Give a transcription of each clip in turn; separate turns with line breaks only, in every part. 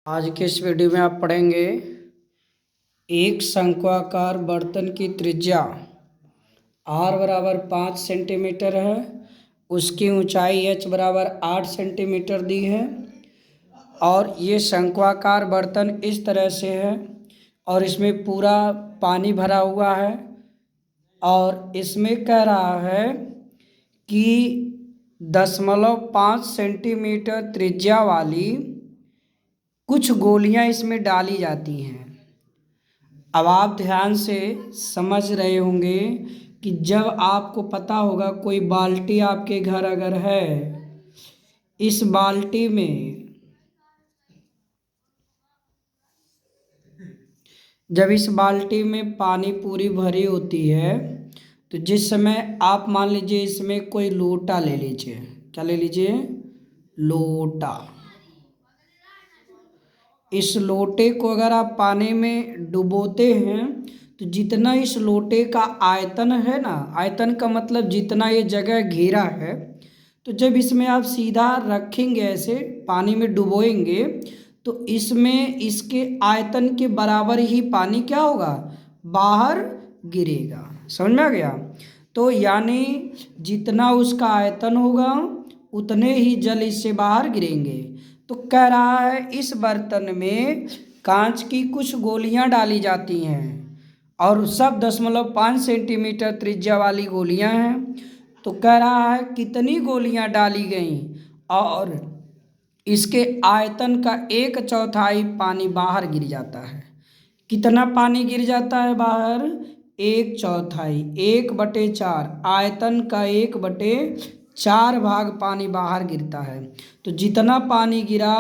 आज के इस वीडियो में आप पढ़ेंगे एक शंक्वाकार बर्तन की त्रिज्या r बराबर 5 सेंटीमीटर है, उसकी ऊंचाई h बराबर 8 सेंटीमीटर दी है और ये शंक्वाकार बर्तन इस तरह से है और इसमें पूरा पानी भरा हुआ है और इसमें कह रहा है कि 0.5 सेंटीमीटर त्रिज्या वाली कुछ गोलियां इसमें डाली जाती हैं। अब आप ध्यान से समझ रहे होंगे कि जब आपको पता होगा कोई बाल्टी आपके घर अगर है, इस बाल्टी में जब इस बाल्टी में पानी पूरी भरी होती है तो जिस समय आप मान लीजिए इसमें कोई लोटा ले लीजिए, क्या ले लीजिए, लोटा। इस लोटे को अगर आप पानी में डुबोते हैं तो जितना इस लोटे का आयतन है ना, आयतन का मतलब जितना ये जगह घेरा है, तो जब इसमें आप सीधा रखेंगे ऐसे पानी में डुबोएंगे तो इसमें इसके आयतन के बराबर ही पानी क्या होगा, बाहर गिरेगा। समझ में आ गया? तो यानी जितना उसका आयतन होगा उतने ही जल इससे बाहर गिरेंगे। तो कह रहा है इस बर्तन में कांच की कुछ गोलियां डाली जाती हैं और सब 0.5 सेंटीमीटर त्रिज्या वाली गोलियां हैं। तो कह रहा है कितनी गोलियां डाली गईं और इसके आयतन का 1/4 पानी बाहर गिर जाता है। कितना पानी गिर जाता है बाहर? 1/4, 1/4, आयतन का 1/4 भाग पानी बाहर गिरता है। तो जितना पानी गिरा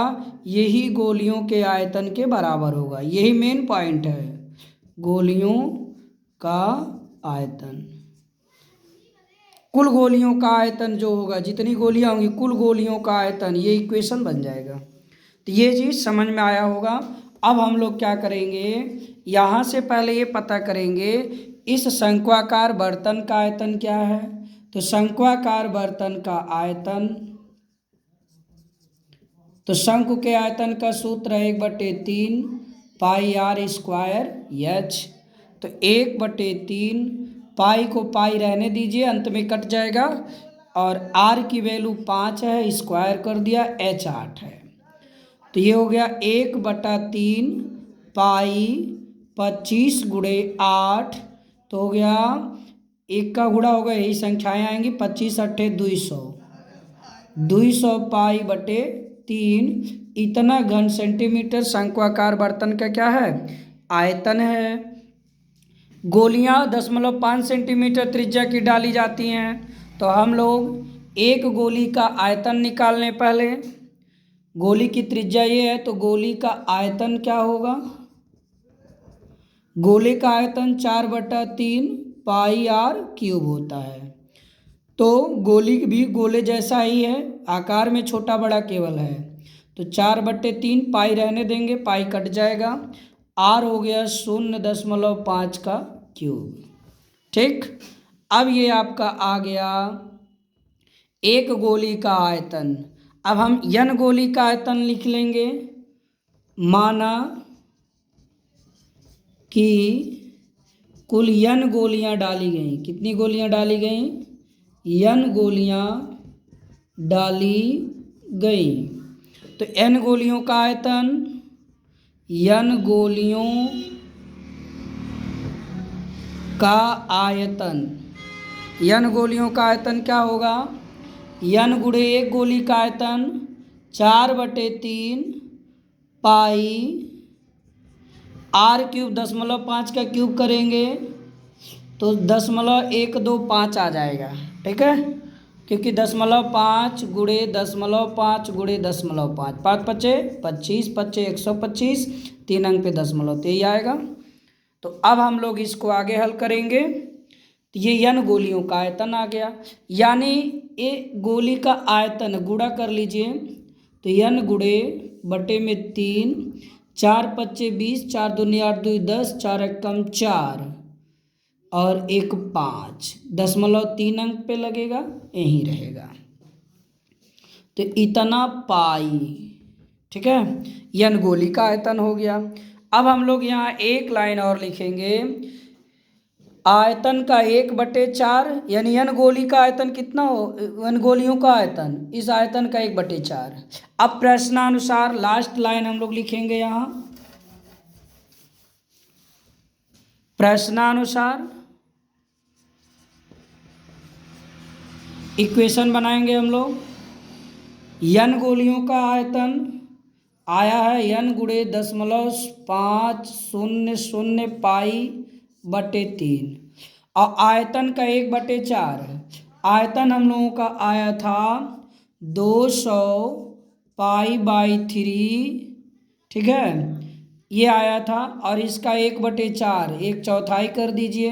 यही गोलियों के आयतन के बराबर होगा। यही मेन पॉइंट है, गोलियों का आयतन। कुल गोलियों का आयतन जो होगा, जितनी गोलियां होंगी कुल गोलियों का आयतन, ये इक्वेशन बन जाएगा। तो ये चीज़ समझ में आया होगा। अब हम लोग क्या करेंगे, यहाँ से पहले ये पता करेंगे इस शंक्वाकार बर्तन का आयतन क्या है। तो शंक्वाकार बर्तन का आयतन, तो शंकु के आयतन का सूत्र है 1/3 पाई r स्क्वायर h। तो 1/3 पाई को पाई रहने दीजिए, अंत में कट जाएगा और r की वैल्यू 5 है, स्क्वायर कर दिया, h 8 है। तो ये हो गया 1/3 पाई 25 गुणे 8। तो हो गया, एक का गुणा होगा, यही संख्याएं आएंगी, 25 8 200, 200 पाई बटे 3। इतना घन सेंटीमीटर शंक्वाकार बर्तन का क्या है, आयतन है। गोलियां 0.5 सेंटीमीटर त्रिज्या की डाली जाती हैं। तो हम लोग एक गोली का आयतन निकाल लें। पहले गोली की त्रिज्या ये है तो गोली का आयतन क्या होगा, गोले का आयतन 4/3 पाई r³ होता है। तो गोली भी गोले जैसा ही है, आकार में छोटा बड़ा केवल है। तो 4/3 पाई रहने देंगे, पाई कट जाएगा, r हो गया 0.5 का क्यूब। ठीक, अब ये आपका आ गया एक गोली का आयतन। अब हम n गोली का आयतन लिख लेंगे। माना कि कुल n गोलियां डाली गई। कितनी गोलियां डाली गई? n गोलियां डाली गई। तो n गोलियों का आयतन, n गोलियों का आयतन, n गोलियों का आयतन क्या होगा, n गुणे एक गोली का आयतन 4/3 पाई r³ 0.5 का क्यूब करेंगे तो 0.125 आ जाएगा। ठीक है, क्योंकि 0.5 गुणे 0.5 गुणे 0.5, 5 पचे 25, 25 125, 3 अंक पे 0, तो यही आएगा। तो अब हम लोग इसको आगे हल करेंगे। तो ये n गोलियों का आयतन आ गया, यानी ये गोली का आयतन गुणा कर लीजिए। तो n गुणे बटे में 3, 4 पच्चे 20, 4 दूनी 8 2 10, 4 एकम 4 और 1 5, 0.3 अंक पे लगेगा, यहीं रहेगा। तो इतना पाई, ठीक है, यन गोली का आयतन हो गया। अब हम लोग यहाँ एक लाइन और लिखेंगे, आयतन का 1/4, यानी यन गोली का आयतन कितना हो, यन गोलियों का आयतन, इस आयतन का 1/4। अब प्रश्नानुसार लास्ट लाइन हम लोग लिखेंगे यहाँ, प्रश्नानुसार इक्वेशन बनाएंगे हम लोग। यन गोलियों का आयतन आया है यन गुणे 0.500 पाई/3 और आयतन का 1/4 है। आयतन हम लोगों का आया था 200 पाई/3, ठीक है, ये आया था, और इसका 1/4 1/4 कर दीजिए।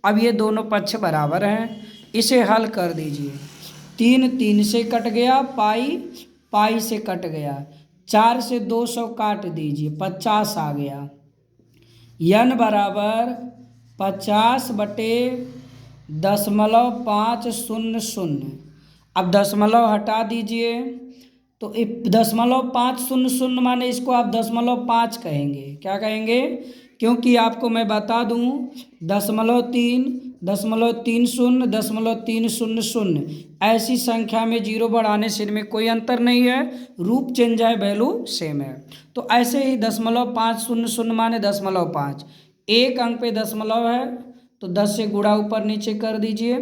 अब ये दोनों पक्ष बराबर हैं, इसे हल कर दीजिए। 3 3 से कट गया, पाई पाई से कट गया, 4 से 200 काट दीजिए, 50 आ गया। यन बराबर 50/0.500। अब दशमलव हटा दीजिए, तो 0.500 माने इसको आप 0.5 कहेंगे। क्या कहेंगे? क्योंकि आपको मैं बता दूं 0.3, 0.30, 0.300 ऐसी संख्या में जीरो बढ़ाने से इनमें कोई अंतर नहीं है, रूप चेंज है, वैल्यू सेम है। तो ऐसे ही 0.500 माने 0.5, एक अंक पे दशमलव है तो 10 से गुणा ऊपर नीचे कर दीजिए,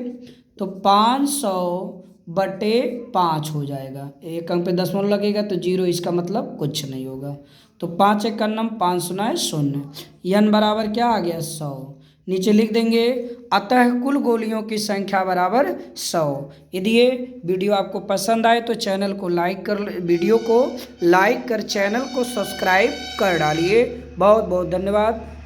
तो 500/5 हो जाएगा। एक अंक पे दशमलव लगेगा तो जीरो, इसका मतलब कुछ नहीं होगा। तो 5 एक नम 5 0 0, यन बराबर क्या आ गया 100। नीचे लिख देंगे अतः कुल गोलियों की संख्या बराबर 100। यदि ये वीडियो आपको पसंद आए तो चैनल को लाइक कर, वीडियो को लाइक कर चैनल को सब्सक्राइब कर डालिए। बहुत बहुत धन्यवाद।